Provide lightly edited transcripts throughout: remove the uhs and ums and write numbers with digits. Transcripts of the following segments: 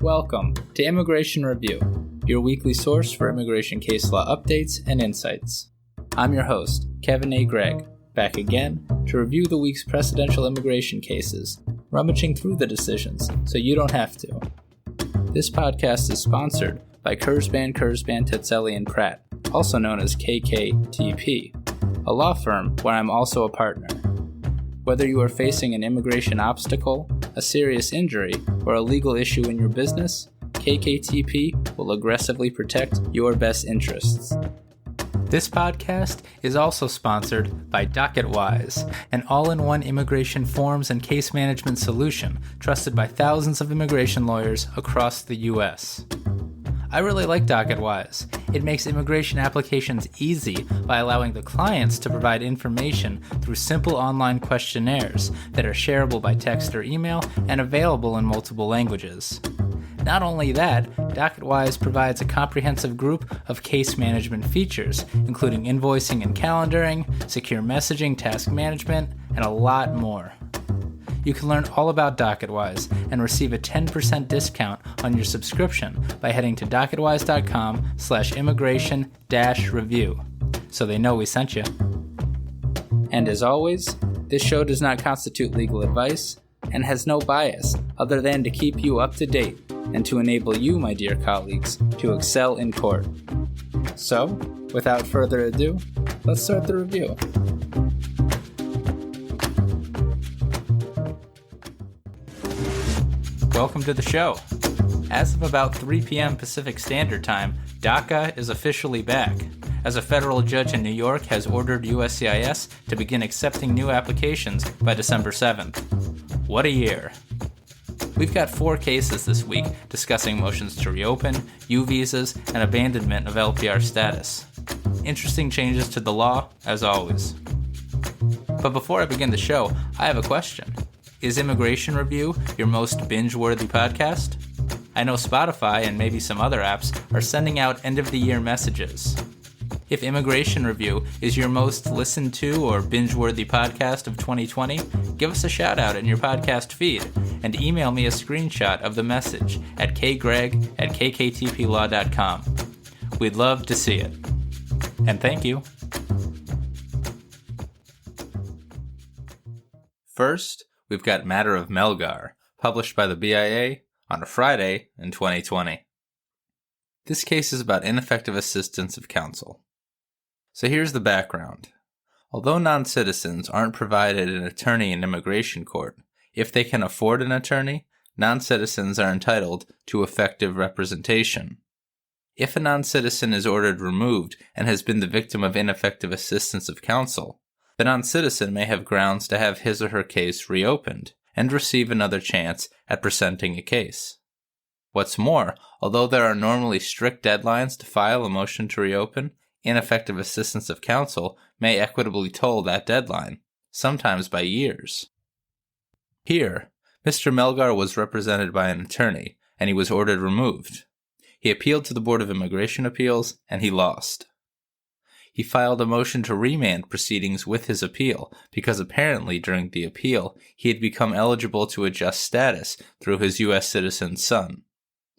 Welcome to Immigration Review, your weekly source for immigration case law updates and insights. I'm your host, Kevin A. Gregg, back again to review the week's precedential immigration cases, rummaging through the decisions so you don't have to. This podcast is sponsored by Kurzban, Tetzeli, and Pratt, also known as KKTP, a law firm where I'm also a partner. Whether you are facing an immigration obstacle, a serious injury, or a legal issue in your business, KKTP will aggressively protect your best interests. This podcast is also sponsored by Docketwise, an all-in-one immigration forms and case management solution trusted by thousands of immigration lawyers across the U.S. I really like Docketwise. It makes immigration applications easy by allowing the clients to provide information through simple online questionnaires that are shareable by text or email and available in multiple languages. Not only that, Docketwise provides a comprehensive group of case management features, including invoicing and calendaring, secure messaging, task management, and a lot more. You can learn all about Docketwise and receive a 10% discount on your subscription by heading to docketwise.com/immigration-review, so they know we sent you. And as always, this show does not constitute legal advice and has no bias other than to keep you up to date and to enable you, my dear colleagues, to excel in court. So, without further ado, let's start the review. Welcome to the show. As of about 3 p.m. Pacific Standard Time, DACA is officially back, as a federal judge in New York has ordered USCIS to begin accepting new applications by December 7th. What a year. We've got 4 cases this week discussing motions to reopen, U-visas, and abandonment of LPR status. Interesting changes to the law, as always. But before I begin the show, I have a question. Is Immigration Review your most binge-worthy podcast? I know Spotify and maybe some other apps are sending out end-of-the-year messages. If Immigration Review is your most listened to or binge-worthy podcast of 2020, give us a shout-out in your podcast feed and email me a screenshot of the message at kgreg@kktplaw.com. We'd love to see it. And thank you. First, we've got Matter of Melgar, published by the BIA on a Friday in 2020. This case is about ineffective assistance of counsel. So here's the background. Although non-citizens aren't provided an attorney in immigration court, if they can afford an attorney, non-citizens are entitled to effective representation. If a non-citizen is ordered removed and has been the victim of ineffective assistance of counsel, the non-citizen may have grounds to have his or her case reopened and receive another chance at presenting a case. What's more, although there are normally strict deadlines to file a motion to reopen, ineffective assistance of counsel may equitably toll that deadline, sometimes by years. Here, Mr. Melgar was represented by an attorney, and he was ordered removed. He appealed to the Board of Immigration Appeals, and he lost. He filed a motion to remand proceedings with his appeal because apparently during the appeal he had become eligible to adjust status through his U.S. citizen son.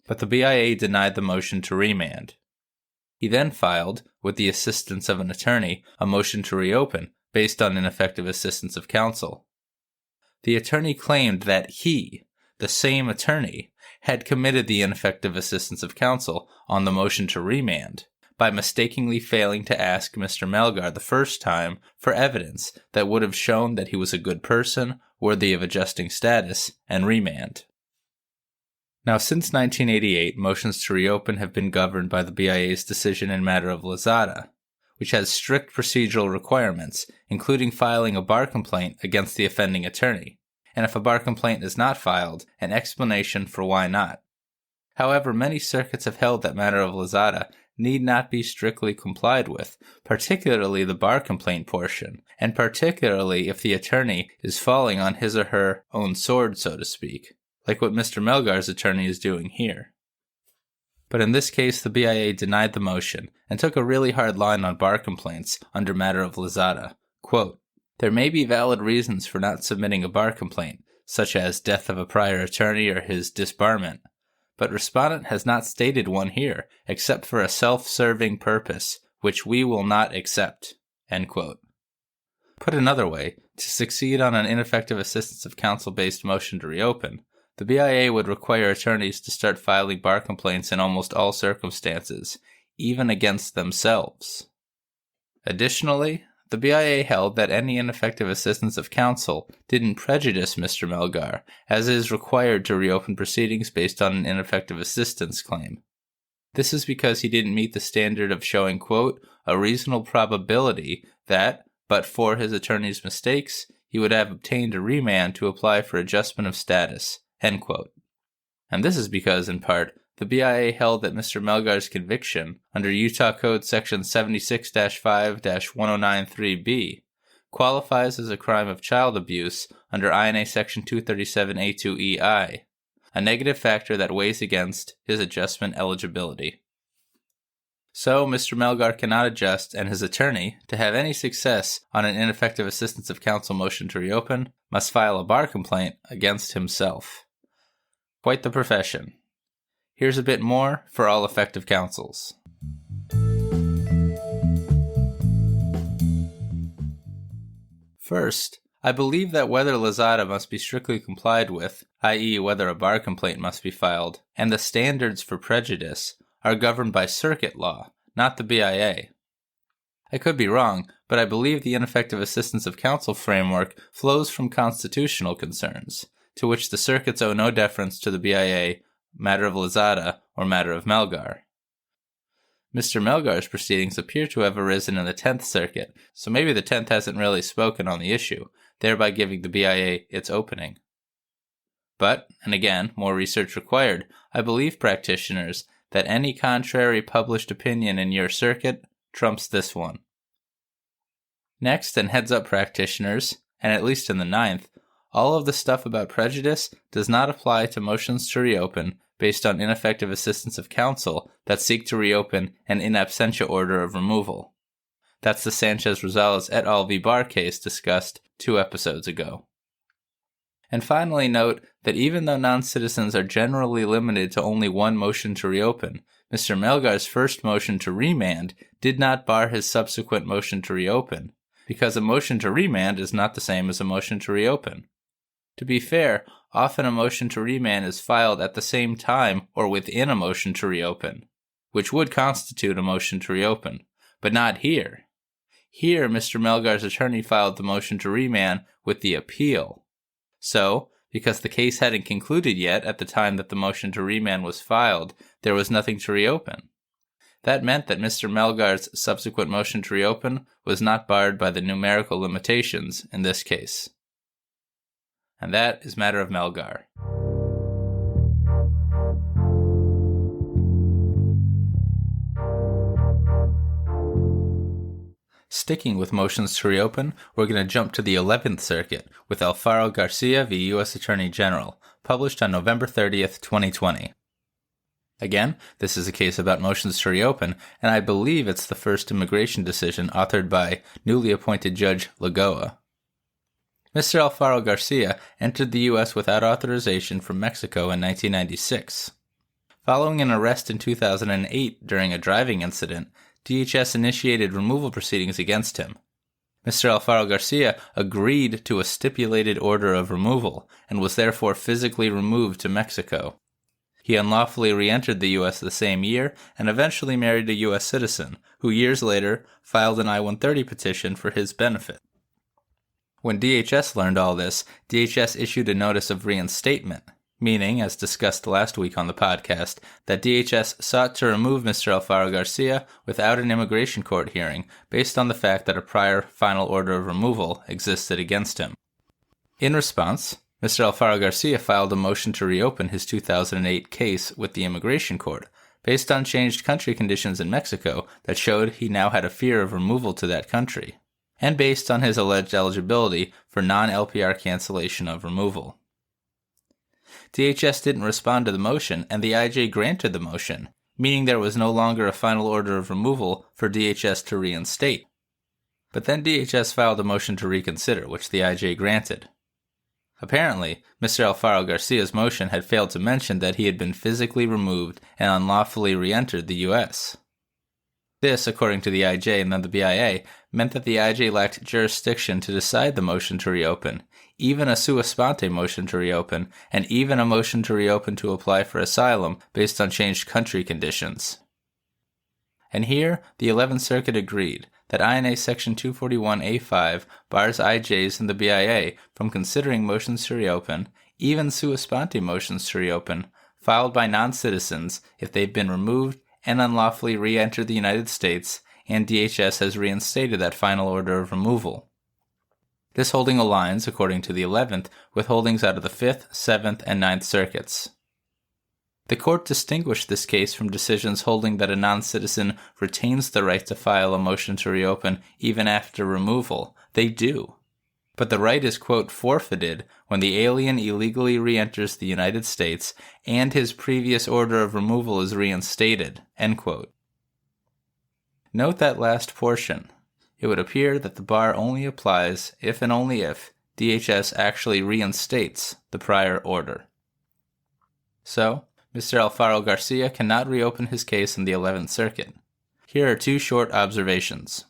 But the BIA denied the motion to remand. He then filed, with the assistance of an attorney, a motion to reopen based on ineffective assistance of counsel. The attorney claimed that he, the same attorney, had committed the ineffective assistance of counsel on the motion to remand by mistakenly failing to ask Mr. Melgar the first time for evidence that would have shown that he was a good person, worthy of adjusting status, and remand. Now, since 1988, motions to reopen have been governed by the BIA's decision in matter of Lozada, which has strict procedural requirements, including filing a Barr complaint against the offending attorney, and if a Barr complaint is not filed, an explanation for why not. However, many circuits have held that matter of Lozada need not be strictly complied with, particularly the Barr complaint portion, and particularly if the attorney is falling on his or her own sword, so to speak, like what Mr. Melgar's attorney is doing here. But in this case, the BIA denied the motion and took a really hard line on Barr complaints under matter of Lozada. Quote, "There may be valid reasons for not submitting a Barr complaint, such as death of a prior attorney or his disbarment, but respondent has not stated one here, except for a self-serving purpose, which we will not accept." End quote. Put another way, to succeed on an ineffective assistance of counsel-based motion to reopen, the BIA would require attorneys to start filing bar complaints in almost all circumstances, even against themselves. Additionally, the BIA held that any ineffective assistance of counsel didn't prejudice Mr. Melgar, as is required to reopen proceedings based on an ineffective assistance claim. This is because he didn't meet the standard of showing, quote, "a reasonable probability that, but for his attorney's mistakes, he would have obtained a remand to apply for adjustment of status," end quote. And this is because, in part, the BIA held that Mr. Melgar's conviction under Utah Code Section 76-5-1093B qualifies as a crime of child abuse under INA Section 237A2EI, a negative factor that weighs against his adjustment eligibility. So, Mr. Melgar cannot adjust, and his attorney, to have any success on an ineffective assistance of counsel motion to reopen, must file a bar complaint against himself. Quite the profession. Here's a bit more for all effective counsels. First, I believe that whether Lozada must be strictly complied with, i.e. whether a bar complaint must be filed, and the standards for prejudice are governed by circuit law, not the BIA. I could be wrong, but I believe the ineffective assistance of counsel framework flows from constitutional concerns, to which the circuits owe no deference to the BIA, matter of Lozada, or matter of Melgar. Mr. Melgar's proceedings appear to have arisen in the 10th Circuit, so maybe the 10th hasn't really spoken on the issue, thereby giving the BIA its opening. But, and again, more research required, I believe practitioners that any contrary published opinion in your circuit trumps this one. Next, and heads up practitioners, and at least in the 9th, all of the stuff about prejudice does not apply to motions to reopen based on ineffective assistance of counsel that seek to reopen an in absentia order of removal. That's the Sanchez-Rosales et al. V. Barr case discussed 2 episodes ago. And finally note that even though non-citizens are generally limited to only one motion to reopen, Mr. Melgar's first motion to remand did not bar his subsequent motion to reopen, because a motion to remand is not the same as a motion to reopen. To be fair, often a motion to remand is filed at the same time or within a motion to reopen, which would constitute a motion to reopen, but not here. Here, Mr. Melgar's attorney filed the motion to remand with the appeal. So, because the case hadn't concluded yet at the time that the motion to remand was filed, there was nothing to reopen. That meant that Mr. Melgar's subsequent motion to reopen was not barred by the numerical limitations in this case. And that is matter of Melgar. Sticking with motions to reopen, we're going to jump to the 11th Circuit with Alfaro-Garcia v. U.S. Attorney General, published on November 30th, 2020. Again, this is a case about motions to reopen, and I believe it's the first immigration decision authored by newly appointed Judge Lagoa. Mr. Alfaro-Garcia entered the U.S. without authorization from Mexico in 1996. Following an arrest in 2008 during a driving incident, DHS initiated removal proceedings against him. Mr. Alfaro-Garcia agreed to a stipulated order of removal and was therefore physically removed to Mexico. He unlawfully re-entered the U.S. the same year and eventually married a U.S. citizen, who years later filed an I-130 petition for his benefit. When DHS learned all this, DHS issued a notice of reinstatement, meaning, as discussed last week on the podcast, that DHS sought to remove Mr. Alfaro-Garcia without an immigration court hearing based on the fact that a prior final order of removal existed against him. In response, Mr. Alfaro-Garcia filed a motion to reopen his 2008 case with the immigration court, based on changed country conditions in Mexico that showed he now had a fear of removal to that country, and based on his alleged eligibility for non-LPR cancellation of removal. DHS didn't respond to the motion, and the IJ granted the motion, meaning there was no longer a final order of removal for DHS to reinstate. But then DHS filed a motion to reconsider, which the IJ granted. Apparently, Mr. Alfaro-Garcia's motion had failed to mention that he had been physically removed and unlawfully re-entered the U.S. This, according to the IJ and then the BIA, meant that the IJ lacked jurisdiction to decide the motion to reopen, even a sua sponte motion to reopen, and even a motion to reopen to apply for asylum based on changed country conditions. And here, the 11th Circuit agreed that INA Section 241A5 bars IJs and the BIA from considering motions to reopen, even sua sponte motions to reopen, filed by non-citizens if they've been removed and unlawfully re-entered the United States, and DHS has reinstated that final order of removal. This holding aligns, according to the 11th, with holdings out of the 5th, 7th, and 9th Circuits. The court distinguished this case from decisions holding that a non-citizen retains the right to file a motion to reopen even after removal. They do. But the right is, quote, forfeited when the alien illegally re-enters the United States and his previous order of removal is reinstated, end quote. Note that last portion. It would appear that the bar only applies if and only if DHS actually reinstates the prior order. So, Mr. Alfaro-Garcia cannot reopen his case in the 11th Circuit. Here are two short observations.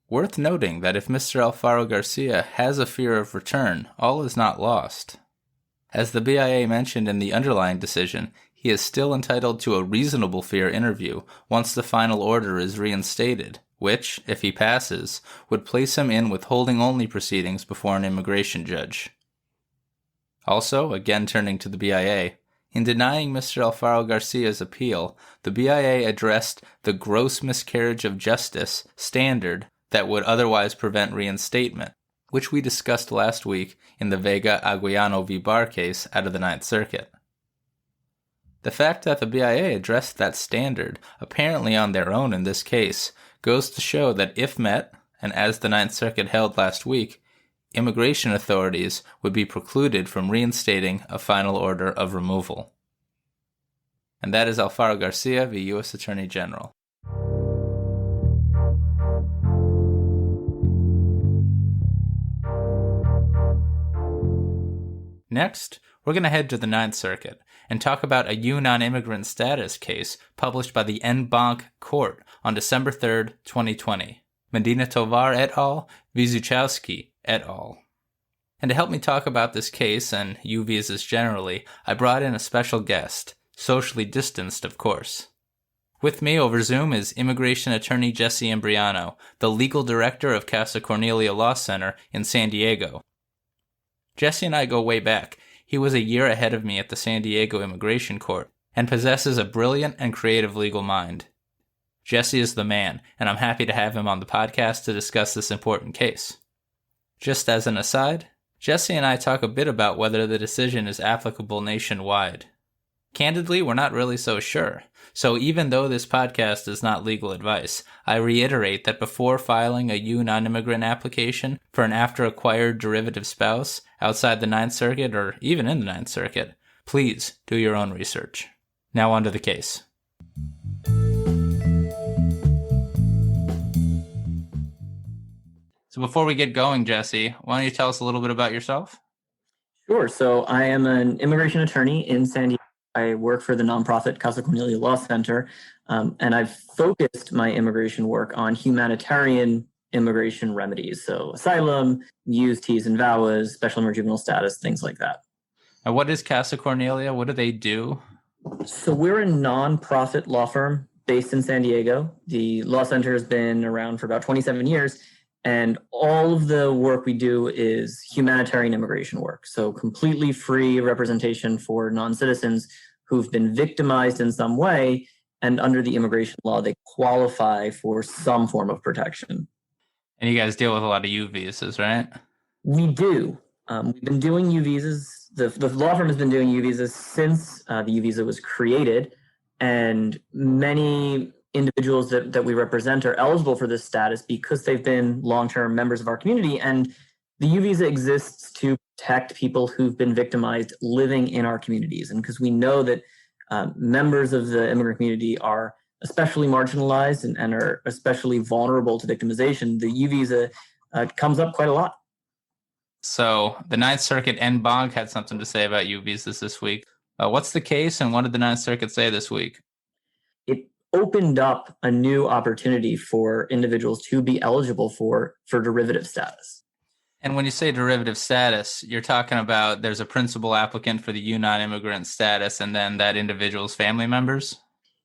Worth noting that if Mr. Alfaro-Garcia has a fear of return, all is not lost. As the BIA mentioned in the underlying decision, he is still entitled to a reasonable fear interview once the final order is reinstated, which, if he passes, would place him in withholding-only proceedings before an immigration judge. Also, again turning to the BIA, in denying Mr. Alfaro-Garcia's appeal, the BIA addressed the gross miscarriage of justice standard that would otherwise prevent reinstatement, which we discussed last week in the Vega-Aguiano v. Barr case out of the 9th Circuit. The fact that the BIA addressed that standard, apparently on their own in this case, goes to show that if met, and as the 9th Circuit held last week, immigration authorities would be precluded from reinstating a final order of removal. And that is Alfaro-Garcia v. U.S. Attorney General. Next, we're going to head to the 9th Circuit and talk about a U-nonimmigrant status case published by the en banc court on December 3, 2020. Medina Tovar et al. V. Zuchowski et al. And to help me talk about this case and U-visas generally, I brought in a special guest, socially distanced, of course. With me over Zoom is immigration attorney Jesse Imbriano, the legal director of Casa Cornelia Law Center in San Diego. Jesse and I go way back. He was a year ahead of me at the San Diego Immigration Court and possesses a brilliant and creative legal mind. Jesse is the man, and I'm happy to have him on the podcast to discuss this important case. Just as an aside, Jesse and I talk a bit about whether the decision is applicable nationwide. Candidly, we're not really so sure. So even though this podcast is not legal advice, I reiterate that before filing a U-nonimmigrant application for an after-acquired derivative spouse outside the 9th Circuit or even in the 9th Circuit, please do your own research. Now on to the case. So before we get going, Jesse, why don't you tell us a little bit about yourself? Sure. So I am an immigration attorney in San Diego. I work for the nonprofit Casa Cornelia Law Center, and I've focused my immigration work on humanitarian immigration remedies, so asylum, U's, T's, and VAWAs, special emergent juvenile status, things like that. And what is Casa Cornelia? What do they do? So we're a nonprofit law firm based in San Diego. The law center has been around for about 27 years, and all of the work we do is humanitarian immigration work. So completely free representation for non-citizens who've been victimized in some way, and under the immigration law, they qualify for some form of protection. And you guys deal with a lot of U visas, right? We do. We've been doing U visas. The law firm has been doing U visas since the U visa was created, and many individuals that we represent are eligible for this status because they've been long-term members of our community. And the U visa exists to protect people who've been victimized living in our communities. And because we know that members of the immigrant community are especially marginalized and are especially vulnerable to victimization, the U visa comes up quite a lot. So the Ninth Circuit en banc had something to say about U visas this week. What's the case, and what did the Ninth Circuit say this week? It opened up a new opportunity for individuals to be eligible for derivative status. And when you say derivative status, you're talking about there's a principal applicant for the U-nonimmigrant status and then that individual's family members?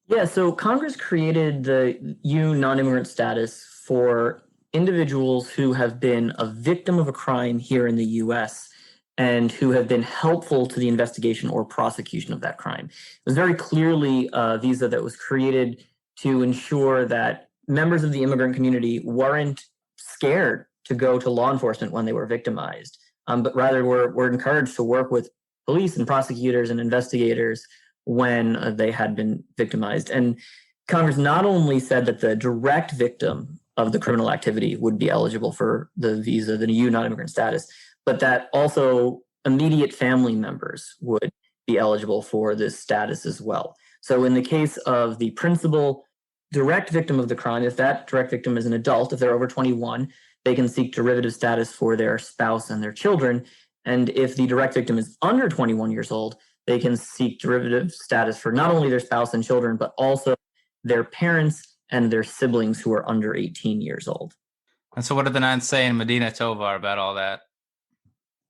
Yeah, so Congress created the U-nonimmigrant status for individuals who have been a victim of a crime here in the U.S. and who have been helpful to the investigation or prosecution of that crime. It was very clearly a visa that was created to ensure that members of the immigrant community weren't scared to go to law enforcement when they were victimized, but rather were encouraged to work with police and prosecutors and investigators when they had been victimized. And Congress not only said that the direct victim of the criminal activity would be eligible for the visa, the U non-immigrant status, but that also immediate family members would be eligible for this status as well. So in the case of the principal direct victim of the crime, if that direct victim is an adult, if they're over 21, they can seek derivative status for their spouse and their children. And if the direct victim is under 21 years old, they can seek derivative status for not only their spouse and children, but also their parents and their siblings who are under 18 years old. And so what did the Ninth say in Medina Tovar about all that?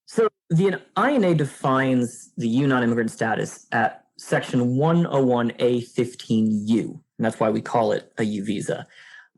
So the INA defines the U non-immigrant status at section 101A15U, and that's why we call it a U visa.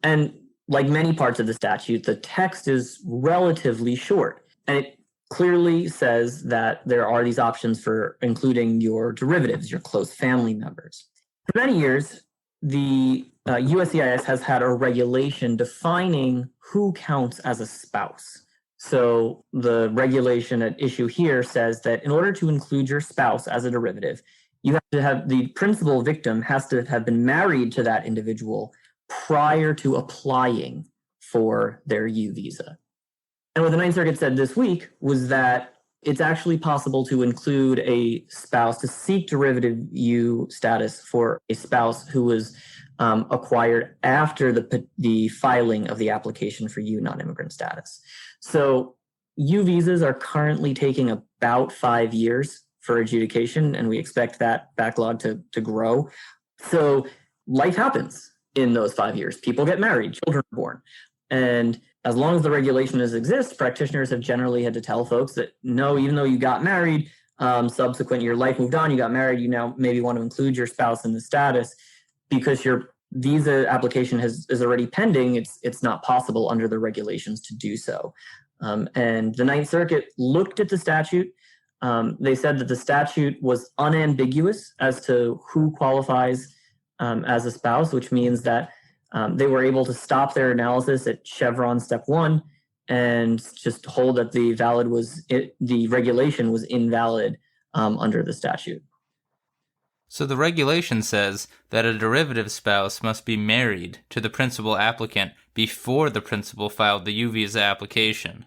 And like many parts of the statute, the text is relatively short, and it clearly says that there are these options for including your derivatives, your close family members. For many years, the USCIS has had a regulation defining who counts as a spouse. So the regulation at issue here says that in order to include your spouse as a derivative, you have to have the principal victim has to have been married to that individual prior to applying for their U visa. And what the Ninth Circuit said this week was that it's actually possible to include a spouse, to seek derivative U status for a spouse who was acquired after the filing of the application for U non-immigrant status. So U visas are currently taking about 5 years for adjudication, and we expect that backlog to grow. So life happens in those 5 years. People get married, children are born. And as long as the regulation exists, practitioners have generally had to tell folks that no, even though you got married, subsequent, your life moved on, you got married, you now maybe want to include your spouse in the status because your visa application is already pending. It's not possible under the regulations to do so. And the Ninth Circuit looked at the statute. They said that the statute was unambiguous as to who qualifies as a spouse, which means that they were able to stop their analysis at Chevron step 1 and just hold that the regulation was invalid under the statute. So the regulation says that a derivative spouse must be married to the principal applicant before the principal filed the U visa application.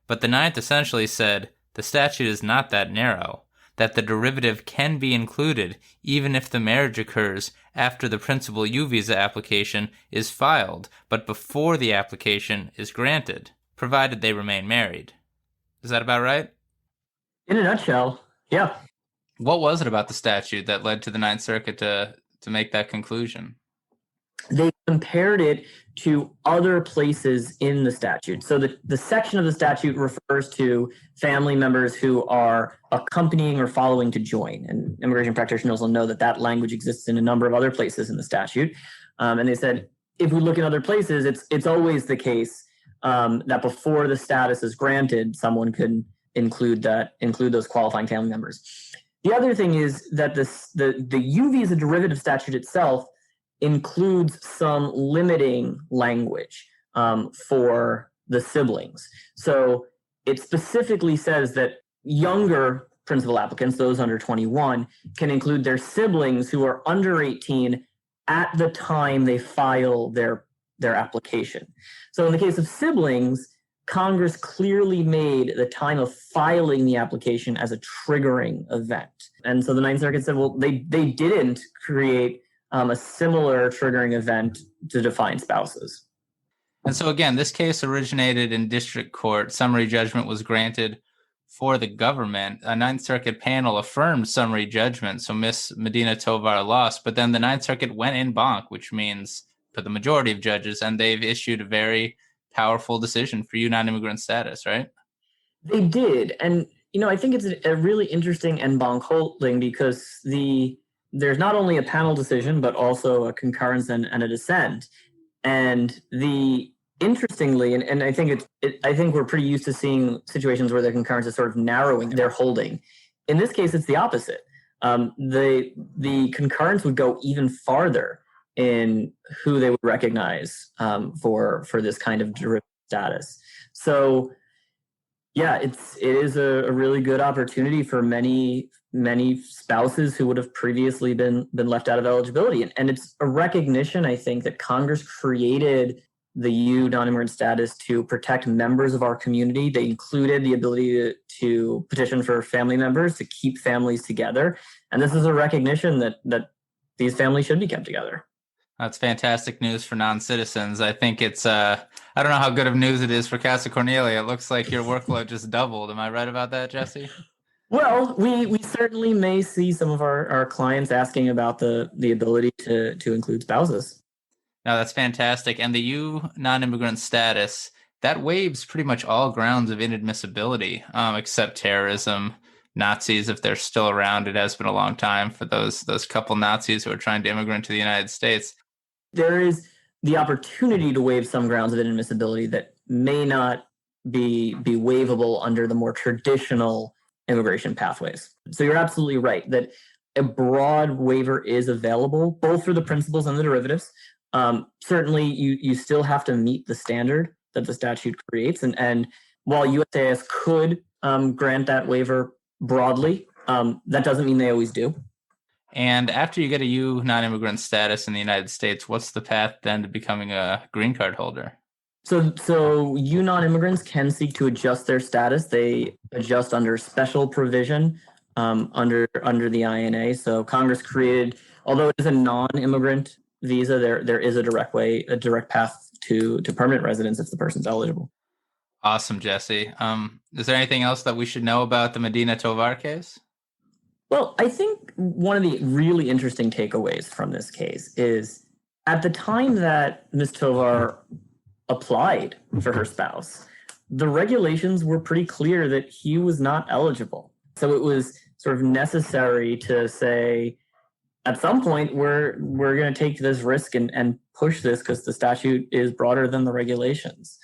But the Ninth essentially said the statute is not that narrow, that the derivative can be included even if the marriage occurs after the principal U visa application is filed, but before the application is granted, provided they remain married. Is that about right? In a nutshell, yeah. What was it about the statute that led to the Ninth Circuit to make that conclusion? They compared it to other places in the statute. So the section of the statute refers to family members who are accompanying or following to join. And immigration practitioners will know that that language exists in a number of other places in the statute. And they said, if we look at other places, it's always the case that before the status is granted, someone could include those qualifying family members. The other thing is that the U visa derivative statute itself includes some limiting language for the siblings. So it specifically says that younger principal applicants, those under 21, can include their siblings who are under 18 at the time they file their application. So in the case of siblings, Congress clearly made the time of filing the application as a triggering event. And so the Ninth Circuit said, well, they didn't create a similar triggering event to define spouses. And so again, this case originated in district court. Summary judgment was granted for the government. A Ninth Circuit panel affirmed summary judgment, so Miss Medina Tovar lost. But then the Ninth Circuit went en banc, which means for the majority of judges, and they've issued a very powerful decision for U-nonimmigrant status, right? They did, and I think it's a really interesting en banc holding because there's not only a panel decision but also a concurrence and a dissent. And interestingly, and I think I think we're pretty used to seeing situations where the concurrence is sort of narrowing their holding. In this case, it's the opposite. The concurrence would go even farther in who they would recognize for this kind of derivative status. So, yeah, it is a really good opportunity for many spouses who would have previously been left out of eligibility. And it's a recognition, I think, that Congress created the U-nonimmigrant status to protect members of our community. They included the ability to petition for family members, to keep families together. And this is a recognition that these families should be kept together. That's fantastic news for non-citizens. I think it's, I don't know how good of news it is for Casa Cornelia. It looks like your workload just doubled. Am I right about that, Jesse? Well, we certainly may see some of our clients asking about the ability to include spouses. No, that's fantastic. And the U-nonimmigrant status, that waives pretty much all grounds of inadmissibility, except terrorism, Nazis, if they're still around. It has been a long time for those couple Nazis who are trying to immigrate to the United States. There is the opportunity to waive some grounds of inadmissibility that may not be waivable under the more traditional immigration pathways. So you're absolutely right that a broad waiver is available, both for the principals and the derivatives. Certainly, you still have to meet the standard that the statute creates. And while USCIS could grant that waiver broadly, that doesn't mean they always do. And after you get a U-nonimmigrant status in the United States, what's the path then to becoming a green card holder? So U-nonimmigrants can seek to adjust their status. They adjust under special provision under the INA. So Congress created, although it is a non-immigrant visa, there is a direct path to permanent residence if the person's eligible. Awesome, Jesse. Is there anything else that we should know about the Medina Tovar case? Well, I think one of the really interesting takeaways from this case is at the time that Ms. Tovar applied for her spouse, the regulations were pretty clear that he was not eligible. So it was sort of necessary to say, at some point, we're going to take this risk and push this because the statute is broader than the regulations.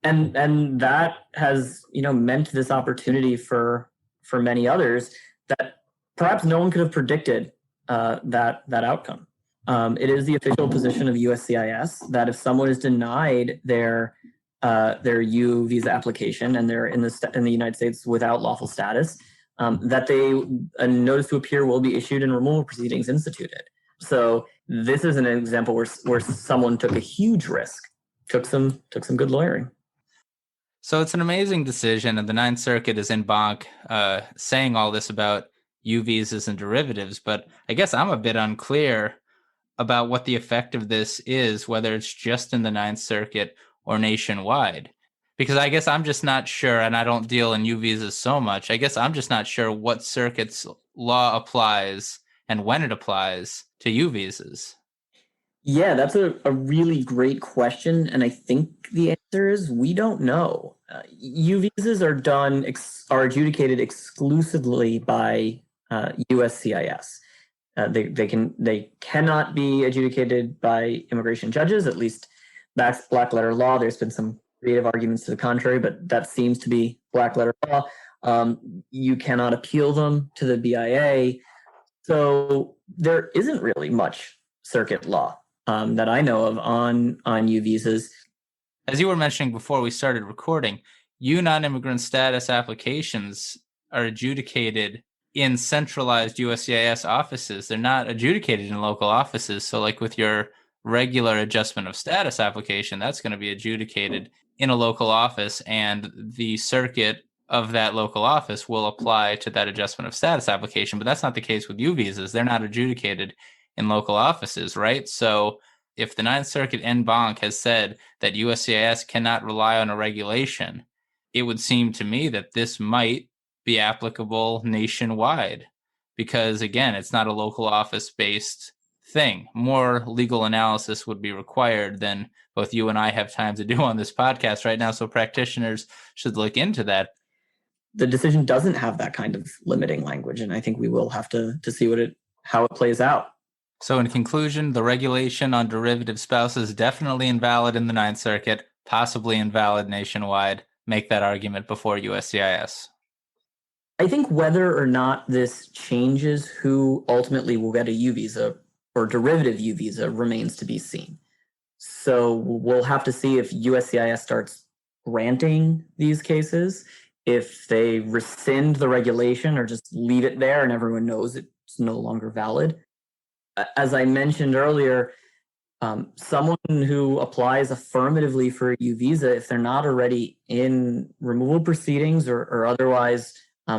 And that has, meant this opportunity for many others that perhaps no one could have predicted that outcome. It is the official position of USCIS that if someone is denied their U visa application and they're in the United States without lawful status, that a notice to appear will be issued and removal proceedings instituted. So this is an example where someone took a huge risk, took some good lawyering. So it's an amazing decision, and the Ninth Circuit is en banc saying all this about U visas and derivatives, but I guess I'm a bit unclear about what the effect of this is, whether it's just in the Ninth Circuit or nationwide. Because I guess I'm just not sure, and I don't deal in U visas so much, I guess I'm just not sure what circuit's law applies and when it applies to U visas. Yeah, that's a really great question, and I think the answer is we don't know. U visas are adjudicated exclusively by USCIS. They cannot be adjudicated by immigration judges. At least that's black letter law. There's been some creative arguments to the contrary, but that seems to be black letter law. You cannot appeal them to the BIA. So there isn't really much circuit law that I know of on U visas. As you were mentioning before we started recording, U-nonimmigrant status applications are adjudicated in centralized USCIS offices. They're not adjudicated in local offices. So like with your regular adjustment of status application, that's going to be adjudicated in a local office, and the circuit of that local office will apply to that adjustment of status application. But that's not the case with U visas. They're not adjudicated in local offices, right? So if the Ninth Circuit en banc has said that USCIS cannot rely on a regulation, it would seem to me that this might be applicable nationwide because, again, it's not a local office-based thing. More legal analysis would be required than both you and I have time to do on this podcast right now, so practitioners should look into that. The decision doesn't have that kind of limiting language, and I think we will have to see how it plays out. So in conclusion, the regulation on derivative spouses is definitely invalid in the Ninth Circuit, possibly invalid nationwide. Make that argument before USCIS. I think whether or not this changes who ultimately will get a U visa or derivative U visa remains to be seen. So we'll have to see if USCIS starts granting these cases, if they rescind the regulation or just leave it there and everyone knows it's no longer valid. As I mentioned earlier, someone who applies affirmatively for a U visa, if they're not already in removal proceedings or otherwise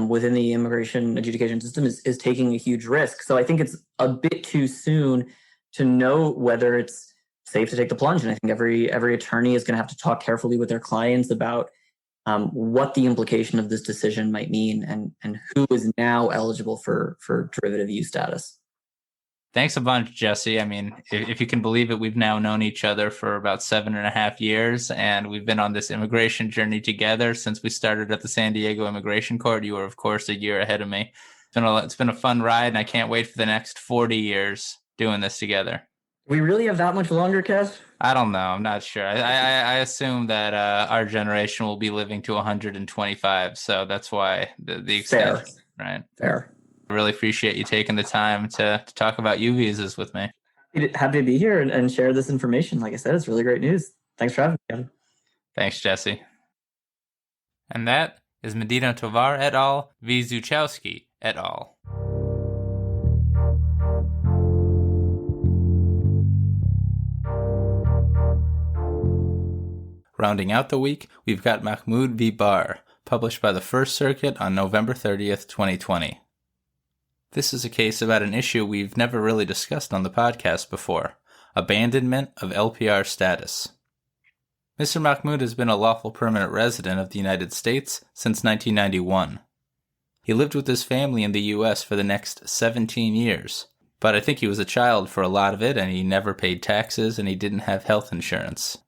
within the immigration adjudication system, is taking a huge risk. So I think it's a bit too soon to know whether it's safe to take the plunge. And I think every attorney is going to have to talk carefully with their clients about what the implication of this decision might mean and who is now eligible for derivative U status. Thanks a bunch, Jesse. I mean, if you can believe it, we've now known each other for about 7.5 years, and we've been on this immigration journey together since we started at the San Diego Immigration Court. You were, of course, a year ahead of me. It's been a fun ride, and I can't wait for the next 40 years doing this together. We really have that much longer, Kev? I don't know. I'm not sure. I assume that our generation will be living to 125, so that's why the extent, Fair. Right? Fair. I really appreciate you taking the time to talk about U visas with me. Happy to be here and share this information. Like I said, it's really great news. Thanks for having me, Kevin. Thanks, Jesse. And that is Medina Tovar et al. V. Zuchowski et al. Rounding out the week, we've got Mahmoud v. Barr, published by the First Circuit on November 30th, 2020. This is a case about an issue we've never really discussed on the podcast before, abandonment of LPR status. Mr. Mahmoud has been a lawful permanent resident of the United States since 1991. He lived with his family in the U.S. for the next 17 years, but I think he was a child for a lot of it, and he never paid taxes, and he didn't have health insurance.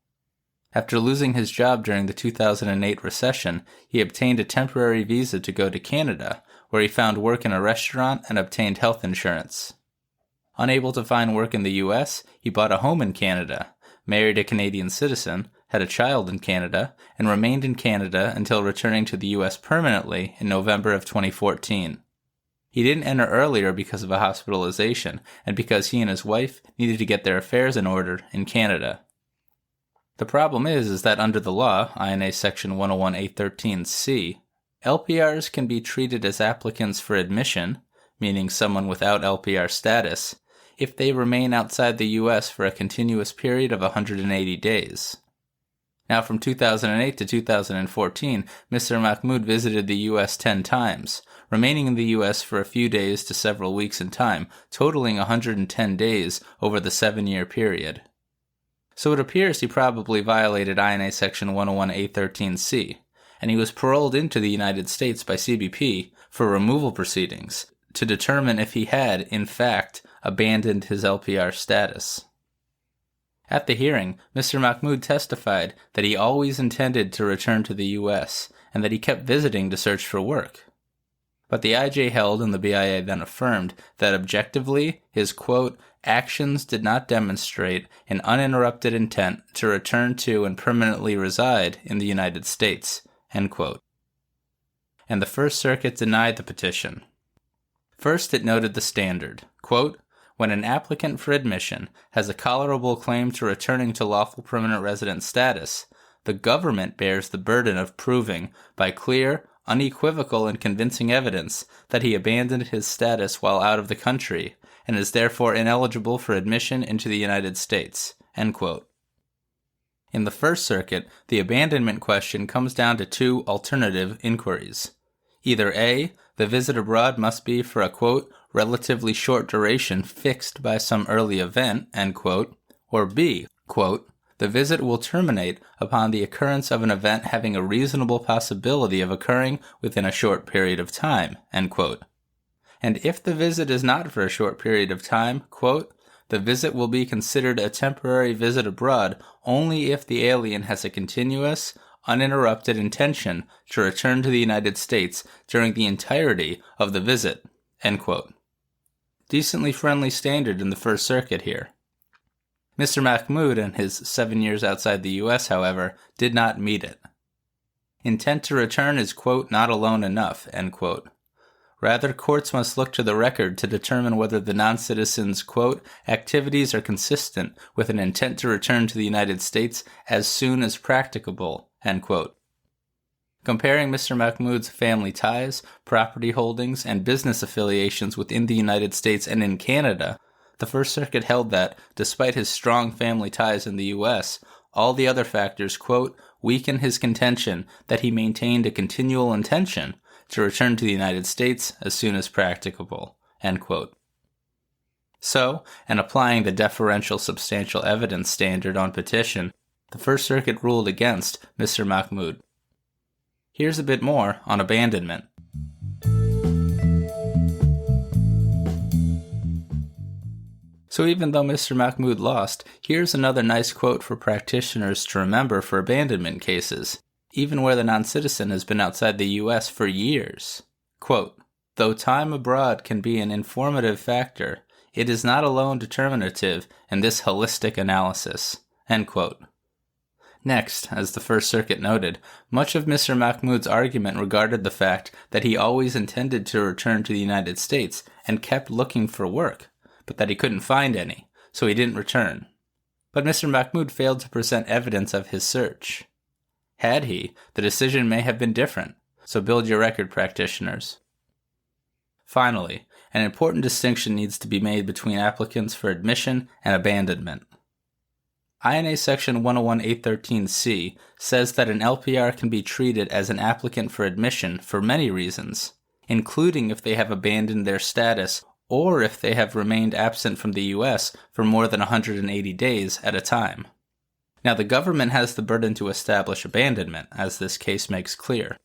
After losing his job during the 2008 recession, he obtained a temporary visa to go to Canada, where he found work in a restaurant and obtained health insurance. Unable to find work in the U.S., he bought a home in Canada, married a Canadian citizen, had a child in Canada, and remained in Canada until returning to the U.S. permanently in November of 2014. He didn't enter earlier because of a hospitalization, and because he and his wife needed to get their affairs in order in Canada. The problem is that under the law, INA Section 101A13C, LPRs can be treated as applicants for admission, meaning someone without LPR status, if they remain outside the U.S. for a continuous period of 180 days. Now, from 2008 to 2014, Mr. Mahmoud visited the U.S. 10 times, remaining in the U.S. for a few days to several weeks in time, totaling 110 days over the 7-year period. So it appears he probably violated INA Section 101A13C, and he was paroled into the United States by CBP for removal proceedings to determine if he had, in fact, abandoned his LPR status. At the hearing, Mr. Mahmoud testified that he always intended to return to the U.S. and that he kept visiting to search for work. But the IJ held and the BIA then affirmed that objectively, his, quote, actions did not demonstrate an uninterrupted intent to return to and permanently reside in the United States, end quote. And the First Circuit denied the petition. First, it noted the standard, quote, when an applicant for admission has a colorable claim to returning to lawful permanent resident status, the government bears the burden of proving by clear, unequivocal, and convincing evidence that he abandoned his status while out of the country and is therefore ineligible for admission into the United States, end quote. In the First Circuit, the abandonment question comes down to two alternative inquiries. Either A, the visit abroad must be for a, quote, relatively short duration fixed by some early event, end quote, or B, quote, the visit will terminate upon the occurrence of an event having a reasonable possibility of occurring within a short period of time, end quote. And if the visit is not for a short period of time, quote, the visit will be considered a temporary visit abroad only if the alien has a continuous, uninterrupted intention to return to the United States during the entirety of the visit, end quote. Decently friendly standard in the First Circuit here. Mr. Mahmoud and his 7 years outside the U.S., however, did not meet it. Intent to return is, quote, not alone enough, end quote. Rather, courts must look to the record to determine whether the non-citizen's, quote, activities are consistent with an intent to return to the United States as soon as practicable, end quote. Comparing Mr. Mahmoud's family ties, property holdings, and business affiliations within the United States and in Canada, the First Circuit held that, despite his strong family ties in the U.S., all the other factors, quote, weaken his contention that he maintained a continual intention to return to the United States as soon as practicable, end quote. So, and applying the deferential substantial evidence standard on petition, the First Circuit ruled against Mr. Mahmoud. Here's a bit more on abandonment. So even though Mr. Mahmoud lost, here's another nice quote for practitioners to remember for abandonment cases, even where the non-citizen has been outside the U.S. for years. Quote, though time abroad can be an informative factor, it is not alone determinative in this holistic analysis, end quote. Next, as the First Circuit noted, much of Mr. Mahmoud's argument regarded the fact that he always intended to return to the United States and kept looking for work, but that he couldn't find any, so he didn't return. But Mr. Mahmoud failed to present evidence of his search. Had he, the decision may have been different, so build your record, practitioners. Finally, an important distinction needs to be made between applicants for admission and abandonment. INA Section 101-813C says that an LPR can be treated as an applicant for admission for many reasons, including if they have abandoned their status or if they have remained absent from the U.S. for more than 180 days at a time. Now, the government has the burden to establish abandonment, as this case makes clear.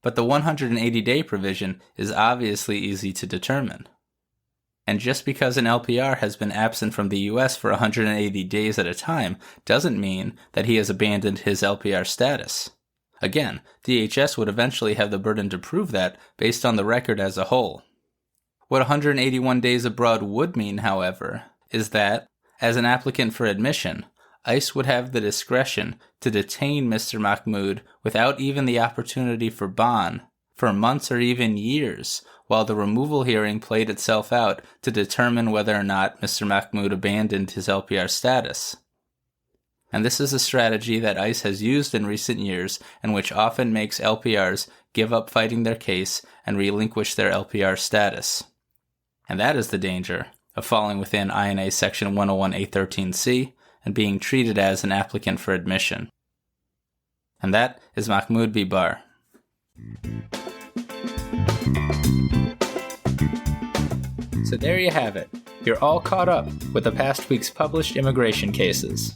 But the 180-day provision is obviously easy to determine. And just because an LPR has been absent from the U.S. for 180 days at a time doesn't mean that he has abandoned his LPR status. Again, DHS would eventually have the burden to prove that based on the record as a whole. What 181 days abroad would mean, however, is that, as an applicant for admission, ICE would have the discretion to detain Mr. Mahmoud without even the opportunity for bond for months or even years while the removal hearing played itself out to determine whether or not Mr. Mahmoud abandoned his LPR status. And this is a strategy that ICE has used in recent years and which often makes LPRs give up fighting their case and relinquish their LPR status. And that is the danger of falling within INA Section 101-813C and being treated as an applicant for admission. And that is Mahmoud v. Barr. So there you have it. You're all caught up with the past week's published immigration cases.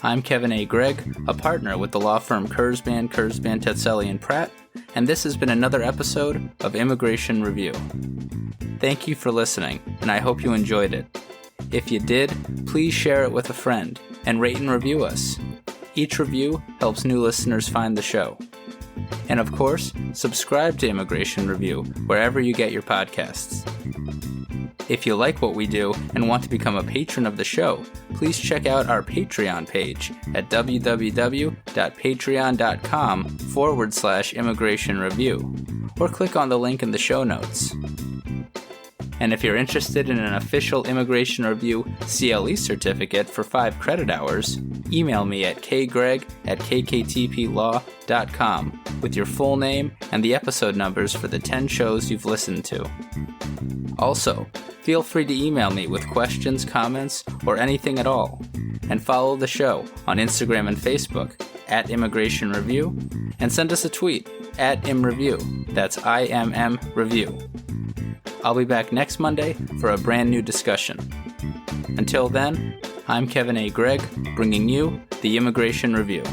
I'm Kevin A. Gregg, a partner with the law firm Kurzban, Tetzeli, and Pratt, and this has been another episode of Immigration Review. Thank you for listening, and I hope you enjoyed it. If you did, please share it with a friend and rate and review us. Each review helps new listeners find the show. And of course, subscribe to Immigration Review wherever you get your podcasts. If you like what we do and want to become a patron of the show, please check out our Patreon page at www.patreon.com/Immigration Review, or click on the link in the show notes. And if you're interested in an official Immigration Review CLE certificate for 5 credit hours, email me at kgreg@kktplaw.com with your full name and the episode numbers for the 10 shows you've listened to. Also, feel free to email me with questions, comments, or anything at all. And follow the show on Instagram and Facebook at Immigration Review, and send us a tweet at ImReview. That's IMM Review. I'll be back next Monday for a brand new discussion. Until then, I'm Kevin A. Gregg, bringing you the Immigration Review.